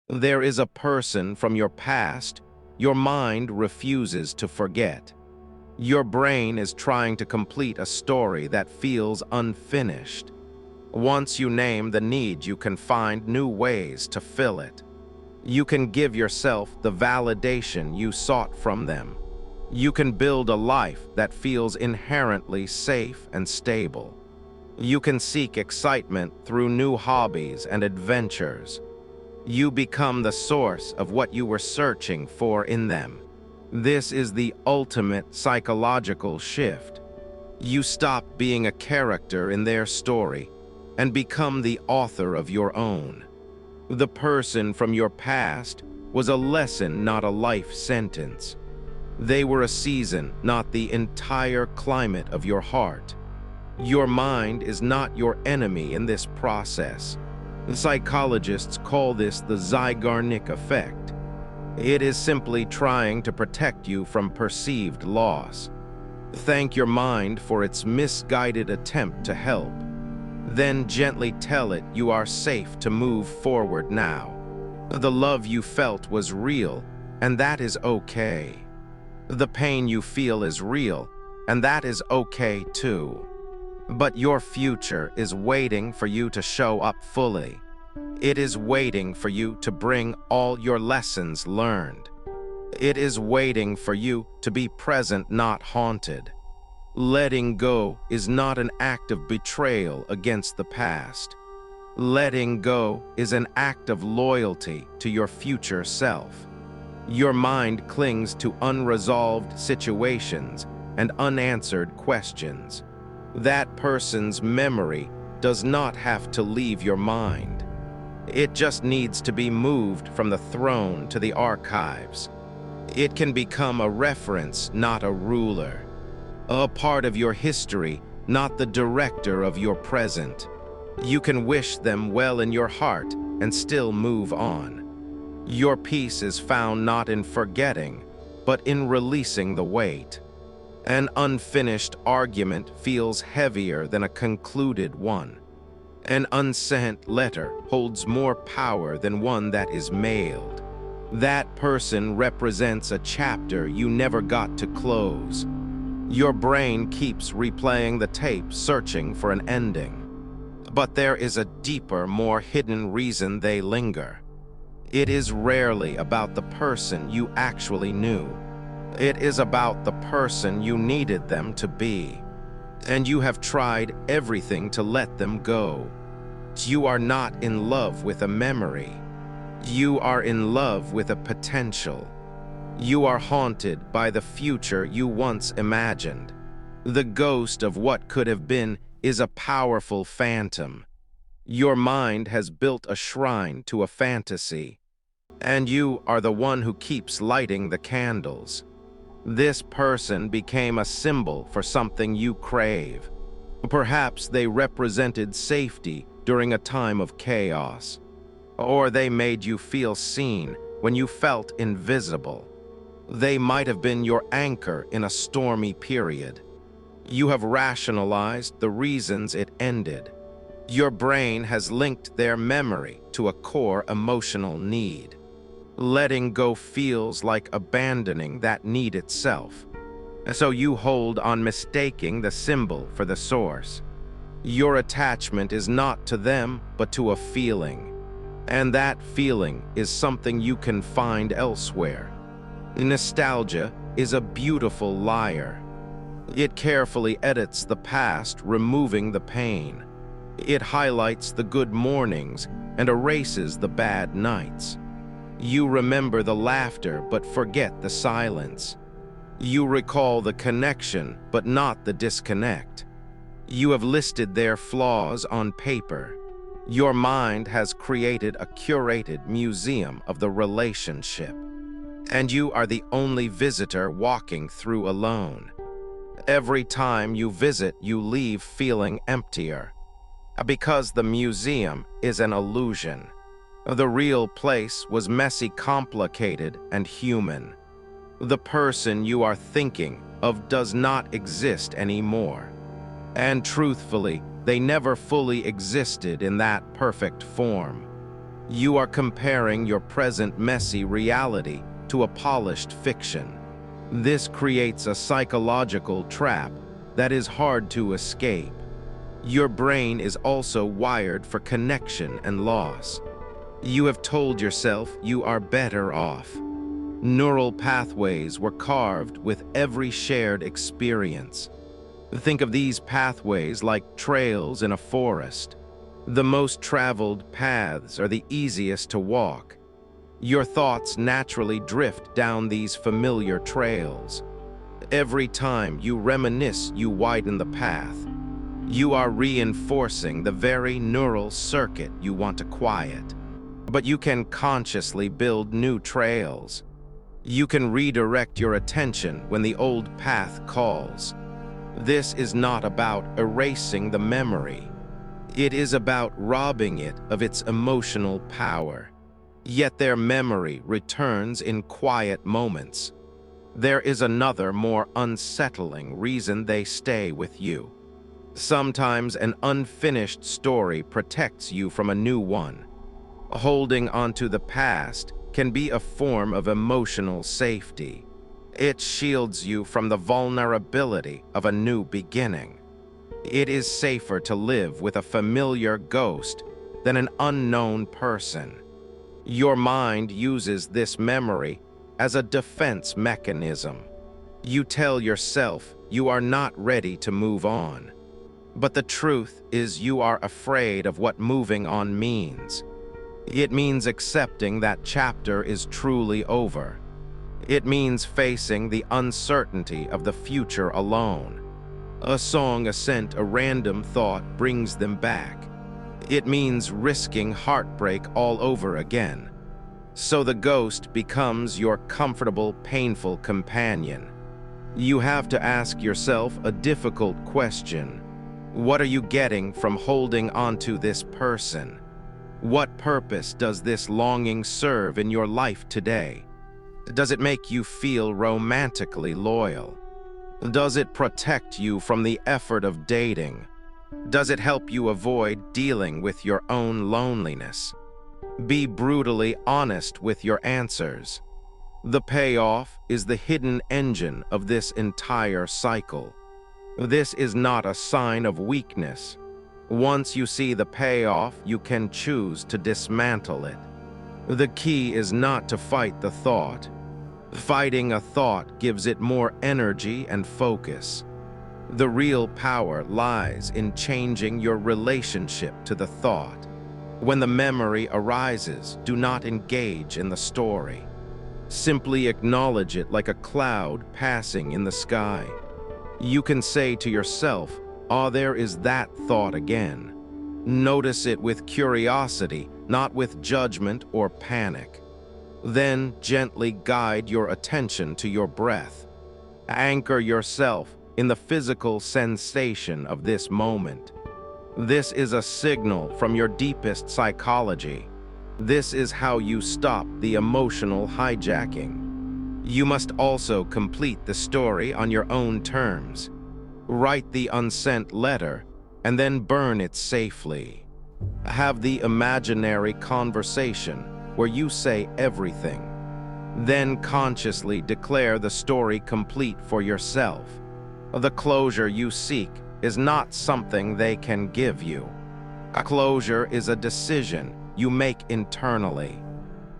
There is a person from your past your mind refuses to forget. Your brain is trying to complete a story that feels unfinished. Once you name the need, you can find new ways to fill it. You can give yourself the validation you sought from them. You can build a life that feels inherently safe and stable. You can seek excitement through new hobbies and adventures. You become the source of what you were searching for in them. This is the ultimate psychological shift. You stop being a character in their story and become the author of your own. The person from your past was a lesson, not a life sentence. They were a season, not the entire climate of your heart. Your mind is not your enemy in this process. Psychologists call this the Zeigarnik Effect. It is simply trying to protect you from perceived loss. Thank your mind for its misguided attempt to help. Then gently tell it you are safe to move forward now. The love you felt was real, and that is okay. The pain you feel is real, and that is okay too. But your future is waiting for you to show up fully. It is waiting for you to bring all your lessons learned. It is waiting for you to be present, not haunted. Letting go is not an act of betrayal against the past. Letting go is an act of loyalty to your future self. Your mind clings to unresolved situations and unanswered questions. That person's memory does not have to leave your mind. It just needs to be moved from the throne to the archives. It can become a reference, not a ruler. A part of your history, not the director of your present. You can wish them well in your heart and still move on. Your peace is found not in forgetting, but in releasing the weight. An unfinished argument feels heavier than a concluded one. An unsent letter holds more power than one that is mailed. That person represents a chapter you never got to close. Your brain keeps replaying the tape, searching for an ending. But there is a deeper, more hidden reason they linger. It is rarely about the person you actually knew. It is about the person you needed them to be. And you have tried everything to let them go. You are not in love with a memory. You are in love with a potential. You are haunted by the future you once imagined. The ghost of what could have been is a powerful phantom. Your mind has built a shrine to a fantasy, and you are the one who keeps lighting the candles. This person became a symbol for something you crave. Perhaps they represented safety during a time of chaos, or they made you feel seen when you felt invisible. They might have been your anchor in a stormy period. You have rationalized the reasons it ended. Your brain has linked their memory to a core emotional need. Letting go feels like abandoning that need itself. So you hold on, mistaking the symbol for the source. Your attachment is not to them, but to a feeling. And that feeling is something you can find elsewhere. Nostalgia is a beautiful liar. It carefully edits the past, removing the pain. It highlights the good mornings and erases the bad nights. You remember the laughter but forget the silence. You recall the connection but not the disconnect. You have listed their flaws on paper. Your mind has created a curated museum of the relationship. And you are the only visitor walking through alone. Every time you visit, you leave feeling emptier. Because the museum is an illusion. The real place was messy, complicated, and human. The person you are thinking of does not exist anymore. And truthfully, they never fully existed in that perfect form. You are comparing your present messy reality to a polished fiction. This creates a psychological trap that is hard to escape. Your brain is also wired for connection and loss. You have told yourself you are better off. Neural pathways were carved with every shared experience. Think of these pathways like trails in a forest. The most traveled paths are the easiest to walk. Your thoughts naturally drift down these familiar trails. Every time you reminisce, you widen the path. You are reinforcing the very neural circuit you want to quiet. But you can consciously build new trails. You can redirect your attention when the old path calls. This is not about erasing the memory. It is about robbing it of its emotional power. Yet their memory returns in quiet moments. There is another, more unsettling reason they stay with you. Sometimes an unfinished story protects you from a new one. Holding onto the past can be a form of emotional safety. It shields you from the vulnerability of a new beginning. It is safer to live with a familiar ghost than an unknown person. Your mind uses this memory as a defense mechanism. You tell yourself you are not ready to move on. But the truth is you are afraid of what moving on means. It means accepting that chapter is truly over. It means facing the uncertainty of the future alone. A song, a scent, a random thought brings them back. It means risking heartbreak all over again. So the ghost becomes your comfortable, painful companion. You have to ask yourself a difficult question. What are you getting from holding onto this person? What purpose does this longing serve in your life today? Does it make you feel romantically loyal? Does it protect you from the effort of dating? Does it help you avoid dealing with your own loneliness? Be brutally honest with your answers. The payoff is the hidden engine of this entire cycle. This is not a sign of weakness. Once you see the payoff, you can choose to dismantle it. The key is not to fight the thought. Fighting a thought gives it more energy and focus. The real power lies in changing your relationship to the thought. When the memory arises, do not engage in the story. Simply acknowledge it like a cloud passing in the sky. You can say to yourself, "Ah, there is that thought again." Notice it with curiosity, not with judgment or panic. Then gently guide your attention to your breath. Anchor yourself in the physical sensation of this moment. This is a signal from your deepest psychology. This is how you stop the emotional hijacking. You must also complete the story on your own terms. Write the unsent letter and then burn it safely. Have the imaginary conversation where you say everything. Then consciously declare the story complete for yourself. The closure you seek is not something they can give you. A closure is a decision you make internally.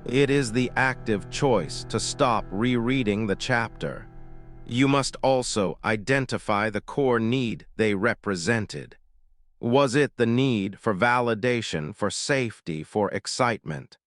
It is the active choice to stop rereading the chapter. You must also identify the core need they represented. Was it the need for validation, for safety, for excitement?